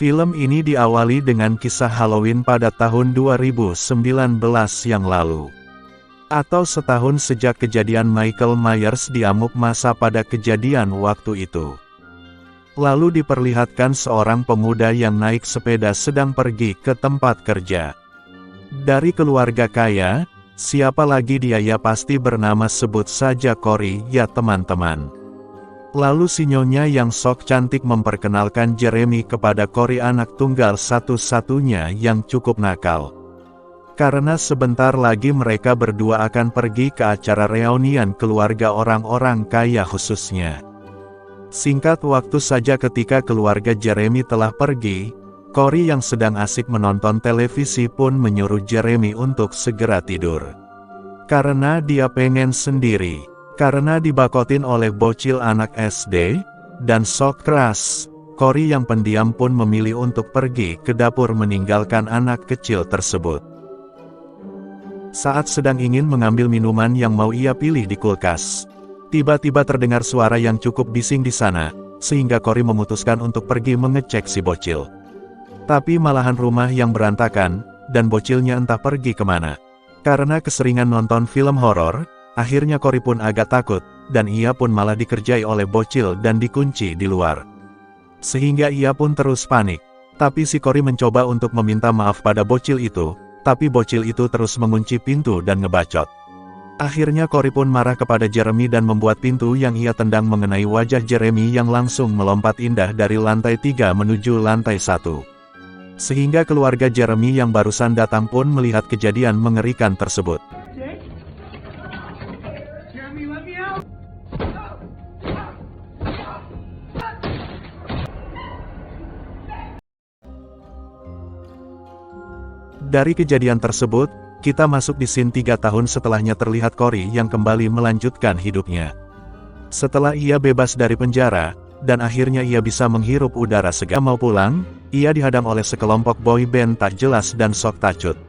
Film ini diawali dengan kisah Halloween pada tahun 2019 yang lalu. Atau setahun sejak kejadian Michael Myers diamuk masa pada kejadian waktu itu. Lalu diperlihatkan seorang pemuda yang naik sepeda sedang pergi ke tempat kerja. Dari keluarga kaya, siapa lagi dia, ya pasti bernama sebut saja Corey ya teman-teman. Lalu si nyonya yang sok cantik memperkenalkan Jeremy kepada Corey, anak tunggal satu-satunya yang cukup nakal. Karena sebentar lagi mereka berdua akan pergi ke acara reunian keluarga orang-orang kaya khususnya. Singkat waktu saja ketika keluarga Jeremy telah pergi, Corey yang sedang asik menonton televisi pun menyuruh Jeremy untuk segera tidur. Karena dia pengen sendiri. Karena dibakotin oleh bocil anak SD, dan sok keras, Corey yang pendiam pun memilih untuk pergi ke dapur meninggalkan anak kecil tersebut. Saat sedang ingin mengambil minuman yang mau ia pilih di kulkas, tiba-tiba terdengar suara yang cukup bising di sana, sehingga Corey memutuskan untuk pergi mengecek si bocil. Tapi malahan rumah yang berantakan, dan bocilnya entah pergi kemana. Karena keseringan nonton film horor, akhirnya Corey pun agak takut, dan ia pun malah dikerjai oleh bocil dan dikunci di luar. Sehingga ia pun terus panik. Tapi si Corey mencoba untuk meminta maaf pada bocil itu, tapi bocil itu terus mengunci pintu dan ngebacot. Akhirnya Corey pun marah kepada Jeremy dan membuat pintu yang ia tendang mengenai wajah Jeremy yang langsung melompat indah dari lantai 3 menuju lantai 1. Sehingga keluarga Jeremy yang barusan datang pun melihat kejadian mengerikan tersebut. Dari kejadian tersebut, kita masuk di scene 3 tahun setelahnya terlihat Corey yang kembali melanjutkan hidupnya. Setelah ia bebas dari penjara, dan akhirnya ia bisa menghirup udara segar. Mau pulang, ia dihadang oleh sekelompok boy band tak jelas dan sok tacut.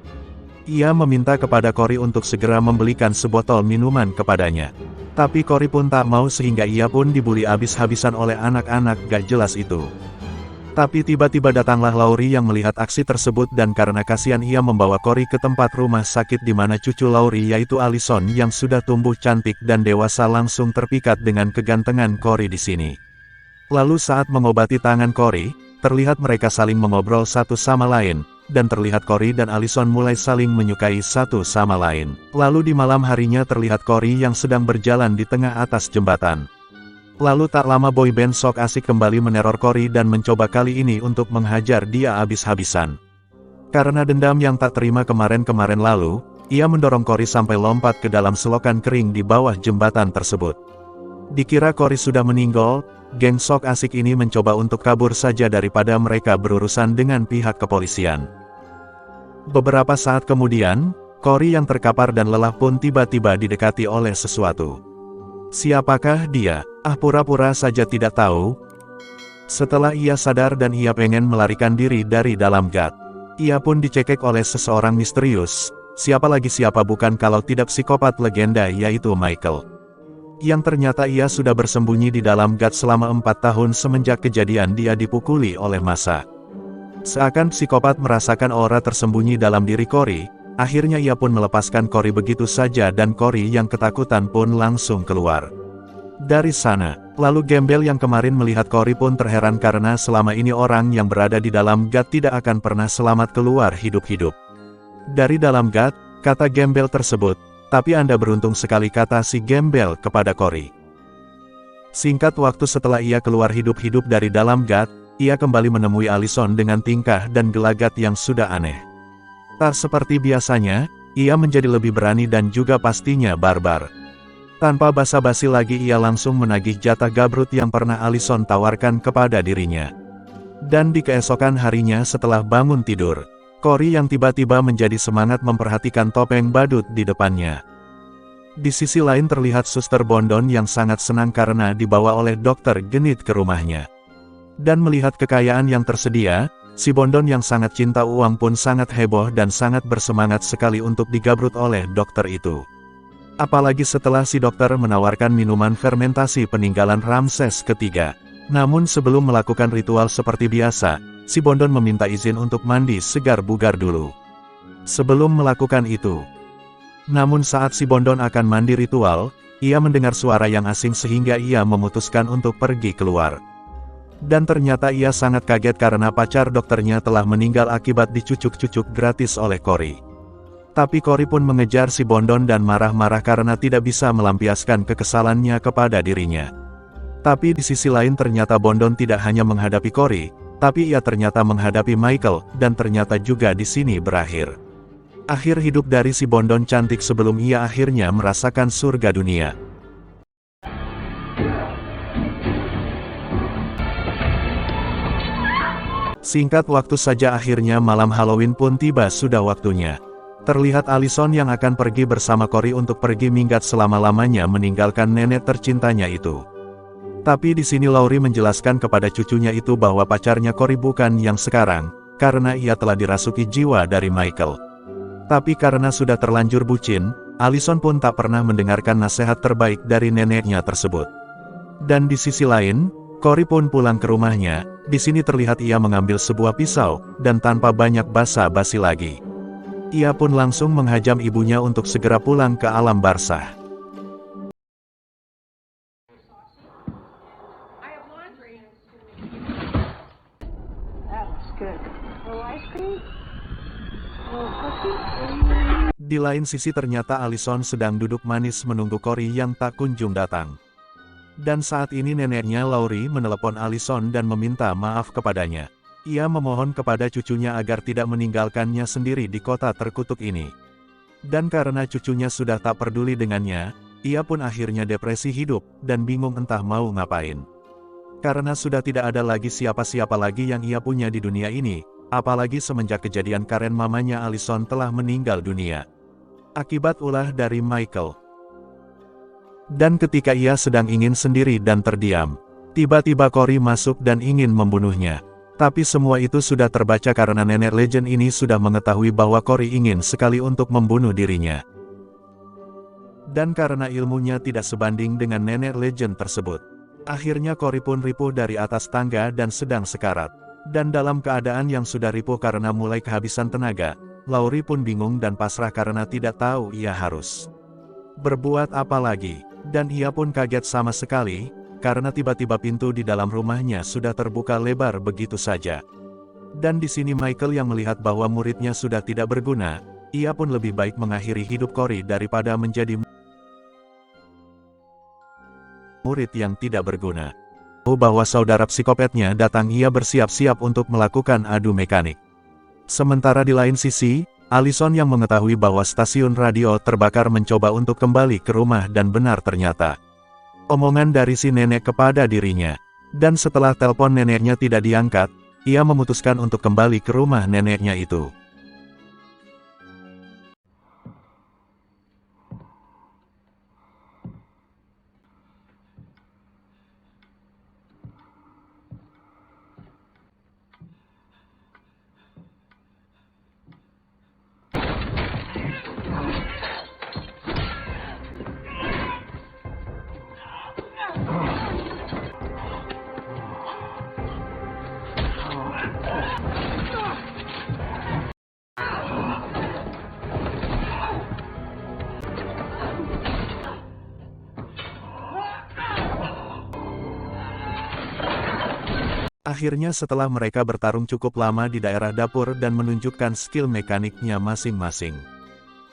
Ia meminta kepada Corey untuk segera membelikan sebotol minuman kepadanya. Tapi Corey pun tak mau sehingga ia pun dibully abis-habisan oleh anak-anak gak jelas itu. Tapi tiba-tiba datanglah Laurie yang melihat aksi tersebut dan karena kasihan ia membawa Corey ke tempat rumah sakit di mana cucu Laurie yaitu Allison yang sudah tumbuh cantik dan dewasa langsung terpikat dengan kegantengan Corey di sini. Lalu saat mengobati tangan Corey, terlihat mereka saling mengobrol satu sama lain, dan terlihat Corey dan Allison mulai saling menyukai satu sama lain. Lalu di malam harinya terlihat Corey yang sedang berjalan di tengah atas jembatan. Lalu tak lama boyband sok asik kembali meneror Corey dan mencoba kali ini untuk menghajar dia habis-habisan. Karena dendam yang tak terima kemarin-kemarin lalu, ia mendorong Corey sampai lompat ke dalam selokan kering di bawah jembatan tersebut. Dikira Corey sudah meninggal, geng sok asik ini mencoba untuk kabur saja daripada mereka berurusan dengan pihak kepolisian. Beberapa saat kemudian, Corey yang terkapar dan lelah pun tiba-tiba didekati oleh sesuatu. Siapakah dia? Pura-pura saja tidak tahu. Setelah ia sadar dan ia pengen melarikan diri dari dalam gat, ia pun dicekek oleh seseorang misterius. Siapa lagi siapa bukan kalau tidak psikopat legenda yaitu Michael. Yang ternyata ia sudah bersembunyi di dalam gat selama 4 tahun semenjak kejadian dia dipukuli oleh massa. Seakan psikopat merasakan aura tersembunyi dalam diri Corey, akhirnya ia pun melepaskan Corey begitu saja dan Corey yang ketakutan pun langsung keluar. Dari sana, lalu Gembel yang kemarin melihat Corey pun terheran karena selama ini orang yang berada di dalam gat tidak akan pernah selamat keluar hidup-hidup. Dari dalam gat, kata Gembel tersebut, tapi Anda beruntung sekali kata si Gembel kepada Corey. Singkat waktu setelah ia keluar hidup-hidup dari dalam gat, ia kembali menemui Allison dengan tingkah dan gelagat yang sudah aneh. Tak seperti biasanya, ia menjadi lebih berani dan juga pastinya barbar. Tanpa basa-basi lagi ia langsung menagih jatah gabrut yang pernah Allison tawarkan kepada dirinya. Dan di keesokan harinya setelah bangun tidur, Corey yang tiba-tiba menjadi semangat memperhatikan topeng badut di depannya. Di sisi lain terlihat Suster Bondon yang sangat senang karena dibawa oleh dokter genit ke rumahnya. Dan melihat kekayaan yang tersedia, si Bondon yang sangat cinta uang pun sangat heboh dan sangat bersemangat sekali untuk digabrut oleh dokter itu. Apalagi setelah si dokter menawarkan minuman fermentasi peninggalan Ramses III. Namun sebelum melakukan ritual seperti biasa, si Bondon meminta izin untuk mandi segar bugar dulu. Sebelum melakukan itu. Namun saat si Bondon akan mandi ritual, ia mendengar suara yang asing sehingga ia memutuskan untuk pergi keluar. Dan ternyata ia sangat kaget karena pacar dokternya telah meninggal akibat dicucuk-cucuk gratis oleh Cory. Tapi Cory pun mengejar si Bondon dan marah-marah karena tidak bisa melampiaskan kekesalannya kepada dirinya. Tapi di sisi lain ternyata Bondon tidak hanya menghadapi Cory, tapi ia ternyata menghadapi Michael, dan ternyata juga di sini berakhir. Akhir hidup dari si Bondon cantik sebelum ia akhirnya merasakan surga dunia. Singkat waktu saja akhirnya malam Halloween pun tiba, sudah waktunya. Terlihat Allison yang akan pergi bersama Cory untuk pergi minggat selama-lamanya meninggalkan nenek tercintanya itu. Tapi di sini Laurie menjelaskan kepada cucunya itu bahwa pacarnya Cory bukan yang sekarang, karena ia telah dirasuki jiwa dari Michael. Tapi karena sudah terlanjur bucin, Allison pun tak pernah mendengarkan nasihat terbaik dari neneknya tersebut. Dan di sisi lain, Cory pun pulang ke rumahnya. Di sini terlihat ia mengambil sebuah pisau, dan tanpa banyak basa-basi lagi, ia pun langsung menghajam ibunya untuk segera pulang ke alam barzah. Di lain sisi ternyata Allison sedang duduk manis menunggu Cory yang tak kunjung datang. Dan saat ini neneknya Laurie menelepon Allison dan meminta maaf kepadanya. Ia memohon kepada cucunya agar tidak meninggalkannya sendiri di kota terkutuk ini. Dan karena cucunya sudah tak peduli dengannya, ia pun akhirnya depresi hidup, dan bingung entah mau ngapain. Karena sudah tidak ada lagi siapa-siapa lagi yang ia punya di dunia ini, apalagi semenjak kejadian Karen mamanya Allison telah meninggal dunia. Akibat ulah dari Michael. Dan ketika ia sedang ingin sendiri dan terdiam, tiba-tiba Cory masuk dan ingin membunuhnya. Tapi semua itu sudah terbaca karena nenek legend ini sudah mengetahui bahwa Cory ingin sekali untuk membunuh dirinya. Dan karena ilmunya tidak sebanding dengan nenek legend tersebut, akhirnya Cory pun ripuh dari atas tangga dan sedang sekarat. Dan dalam keadaan yang sudah ripuh karena mulai kehabisan tenaga, Laurie pun bingung dan pasrah karena tidak tahu ia harus berbuat apa lagi. Dan ia pun kaget sama sekali, karena tiba-tiba pintu di dalam rumahnya sudah terbuka lebar begitu saja. Dan di sini Michael yang melihat bahwa muridnya sudah tidak berguna, ia pun lebih baik mengakhiri hidup Cory daripada menjadi murid yang tidak berguna. Bahwa saudara psikopatnya datang, ia bersiap-siap untuk melakukan adu mekanik. Sementara di lain sisi, Allison yang mengetahui bahwa stasiun radio terbakar mencoba untuk kembali ke rumah dan benar ternyata omongan dari si nenek kepada dirinya. Dan setelah telepon neneknya tidak diangkat, ia memutuskan untuk kembali ke rumah neneknya itu. Akhirnya setelah mereka bertarung cukup lama di daerah dapur dan menunjukkan skill mekaniknya masing-masing,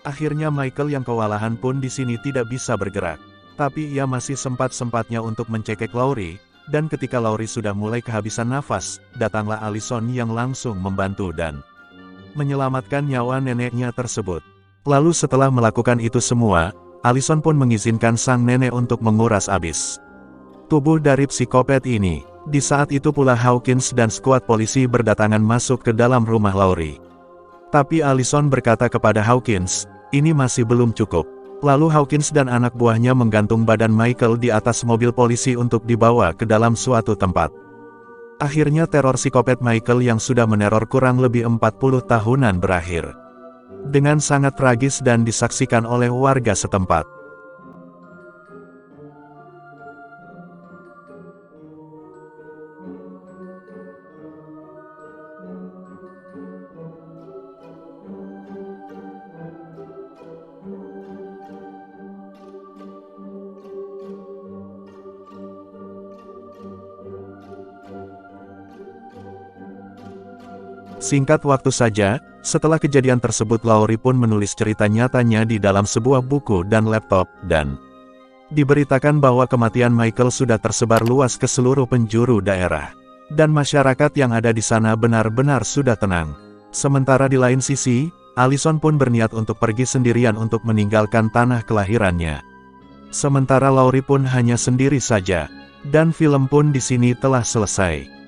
akhirnya Michael yang kewalahan pun di sini tidak bisa bergerak. Tapi ia masih sempat-sempatnya untuk mencekik Laurie, dan ketika Laurie sudah mulai kehabisan nafas, datanglah Allison yang langsung membantu dan menyelamatkan nyawa neneknya tersebut. Lalu setelah melakukan itu semua, Allison pun mengizinkan sang nenek untuk menguras habis tubuh dari psikopat ini. Di saat itu pula Hawkins dan skuad polisi berdatangan masuk ke dalam rumah Laurie. Tapi Allison berkata kepada Hawkins, ini masih belum cukup. Lalu Hawkins dan anak buahnya menggantung badan Michael di atas mobil polisi untuk dibawa ke dalam suatu tempat. Akhirnya teror psikopat Michael yang sudah meneror kurang lebih 40 tahunan berakhir dengan sangat tragis dan disaksikan oleh warga setempat. Singkat waktu saja, setelah kejadian tersebut Laurie pun menulis cerita nyatanya di dalam sebuah buku dan laptop, dan diberitakan bahwa kematian Michael sudah tersebar luas ke seluruh penjuru daerah. Dan masyarakat yang ada di sana benar-benar sudah tenang. Sementara di lain sisi, Allison pun berniat untuk pergi sendirian untuk meninggalkan tanah kelahirannya. Sementara Laurie pun hanya sendiri saja. Dan film pun di sini telah selesai.